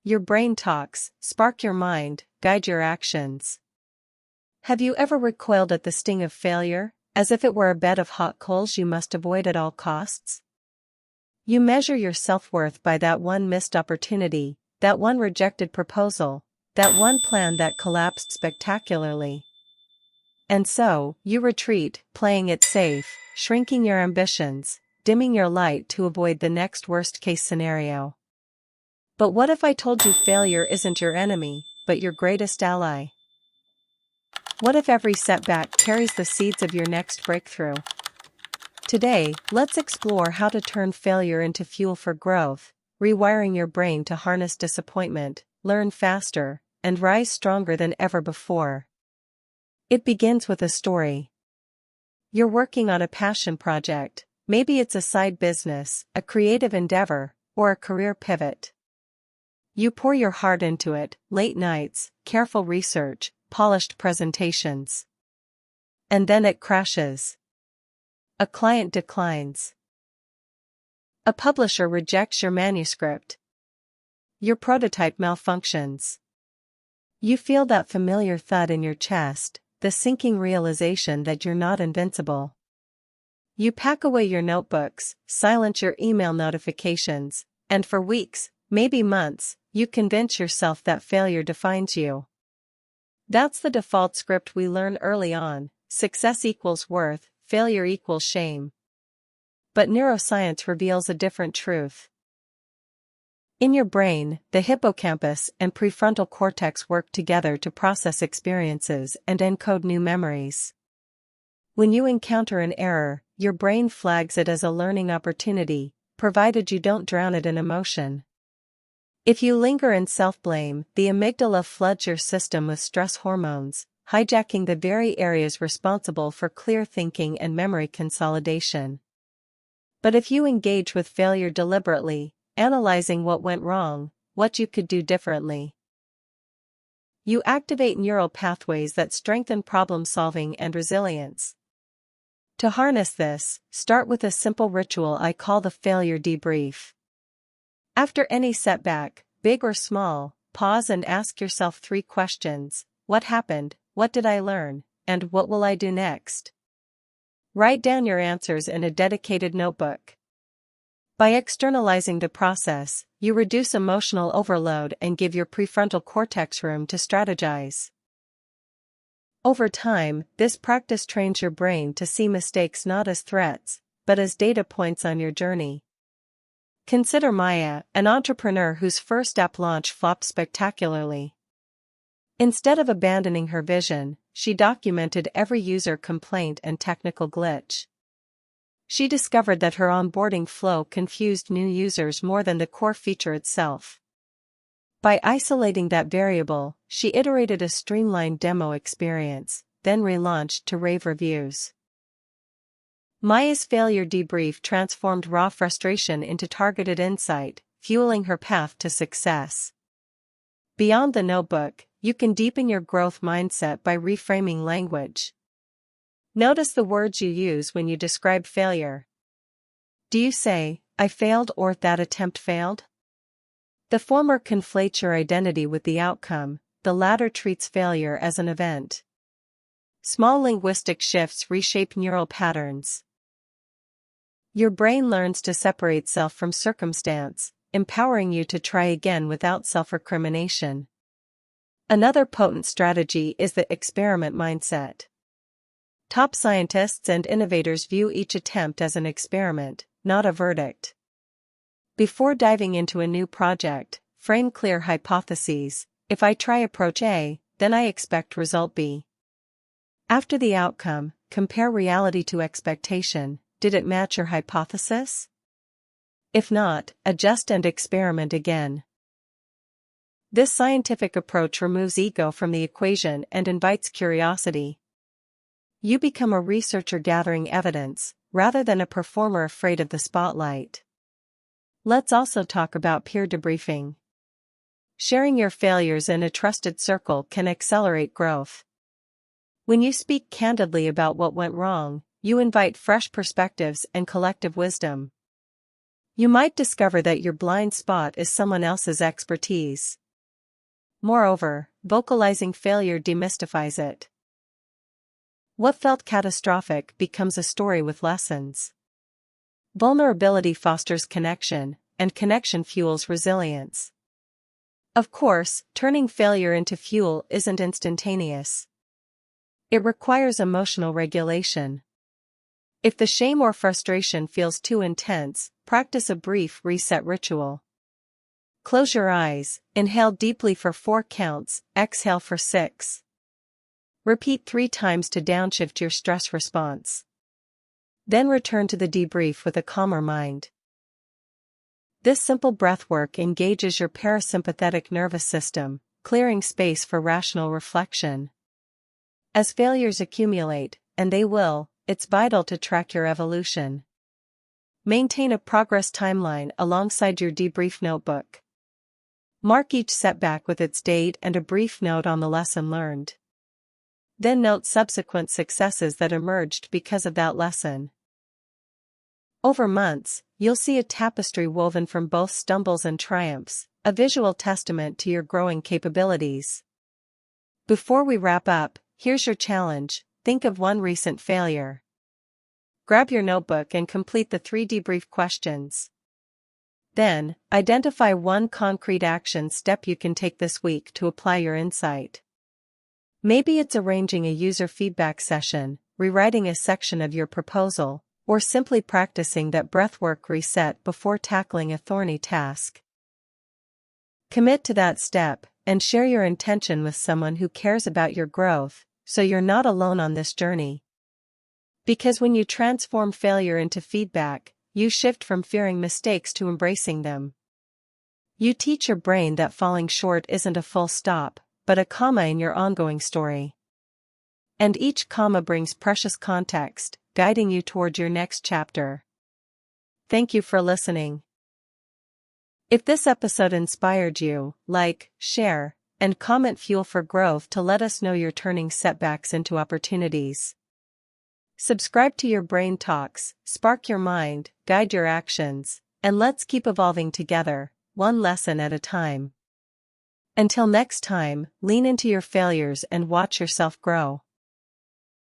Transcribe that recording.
Your brain talks, spark your mind, guide your actions. Have you ever recoiled at the sting of failure, as if it were a bed of hot coals you must avoid at all costs? You measure your self-worth by that one missed opportunity, that one rejected proposal, that one plan that collapsed spectacularly. And so, you retreat, playing it safe, shrinking your ambitions, dimming your light to avoid the next worst-case scenario. But what if I told you failure isn't your enemy, but your greatest ally? What if every setback carries the seeds of your next breakthrough? Today, let's explore how to turn failure into fuel for growth, rewiring your brain to harness disappointment, learn faster, and rise stronger than ever before. It begins with a story. You're working on a passion project, maybe it's a side business, a creative endeavor, or a career pivot. You pour your heart into it, late nights, careful research, polished presentations. And then it crashes. A client declines. A publisher rejects your manuscript. Your prototype malfunctions. You feel that familiar thud in your chest, the sinking realization that you're not invincible. You pack away your notebooks, silence your email notifications, and for weeks, maybe months, you convince yourself that failure defines you. That's the default script we learn early on: success equals worth, failure equals shame. But neuroscience reveals a different truth. In your brain, the hippocampus and prefrontal cortex work together to process experiences and encode new memories. When you encounter an error, your brain flags it as a learning opportunity, provided you don't drown it in emotion. If you linger in self-blame, the amygdala floods your system with stress hormones, hijacking the very areas responsible for clear thinking and memory consolidation. But if you engage with failure deliberately, analyzing what went wrong, what you could do differently, you activate neural pathways that strengthen problem-solving and resilience. To harness this, start with a simple ritual I call the failure debrief. After any setback, big or small, pause and ask yourself 3 questions: what happened, what did I learn, and what will I do next? Write down your answers in a dedicated notebook. By externalizing the process, you reduce emotional overload and give your prefrontal cortex room to strategize. Over time, this practice trains your brain to see mistakes not as threats, but as data points on your journey. Consider Maya, an entrepreneur whose first app launch flopped spectacularly. Instead of abandoning her vision, she documented every user complaint and technical glitch. She discovered that her onboarding flow confused new users more than the core feature itself. By isolating that variable, she iterated a streamlined demo experience, then relaunched to rave reviews. Maya's failure debrief transformed raw frustration into targeted insight, fueling her path to success. Beyond the notebook, you can deepen your growth mindset by reframing language. Notice the words you use when you describe failure. Do you say, "I failed" or "that attempt failed"? The former conflates your identity with the outcome, the latter treats failure as an event. Small linguistic shifts reshape neural patterns. Your brain learns to separate self from circumstance, empowering you to try again without self-recrimination. Another potent strategy is the experiment mindset. Top scientists and innovators view each attempt as an experiment, not a verdict. Before diving into a new project, frame clear hypotheses: if I try approach A, then I expect result B. After the outcome, compare reality to expectation. Did it match your hypothesis? If not, adjust and experiment again. This scientific approach removes ego from the equation and invites curiosity. You become a researcher gathering evidence, rather than a performer afraid of the spotlight. Let's also talk about peer debriefing. Sharing your failures in a trusted circle can accelerate growth. When you speak candidly about what went wrong, you invite fresh perspectives and collective wisdom. You might discover that your blind spot is someone else's expertise. Moreover, vocalizing failure demystifies it. What felt catastrophic becomes a story with lessons. Vulnerability fosters connection, and connection fuels resilience. Of course, turning failure into fuel isn't instantaneous. It requires emotional regulation. If the shame or frustration feels too intense, practice a brief reset ritual. Close your eyes, inhale deeply for 4 counts, exhale for 6. Repeat 3 times to downshift your stress response. Then return to the debrief with a calmer mind. This simple breathwork engages your parasympathetic nervous system, clearing space for rational reflection. As failures accumulate, and they will, it's vital to track your evolution. Maintain a progress timeline alongside your debrief notebook. Mark each setback with its date and a brief note on the lesson learned. Then note subsequent successes that emerged because of that lesson. Over months, you'll see a tapestry woven from both stumbles and triumphs, a visual testament to your growing capabilities. Before we wrap up, here's your challenge: think of one recent failure. Grab your notebook and complete the 3 debrief questions. Then, identify one concrete action step you can take this week to apply your insight. Maybe it's arranging a user feedback session, rewriting a section of your proposal, or simply practicing that breathwork reset before tackling a thorny task. Commit to that step, and share your intention with someone who cares about your growth, so you're not alone on this journey. Because when you transform failure into feedback, you shift from fearing mistakes to embracing them. You teach your brain that falling short isn't a full stop, but a comma in your ongoing story. And each comma brings precious context, guiding you toward your next chapter. Thank you for listening. If this episode inspired you, like, share, and comment fuel for growth to let us know you're turning setbacks into opportunities. Subscribe to Your Brain Talks, spark your mind, guide your actions, and let's keep evolving together, one lesson at a time. Until next time, lean into your failures and watch yourself grow.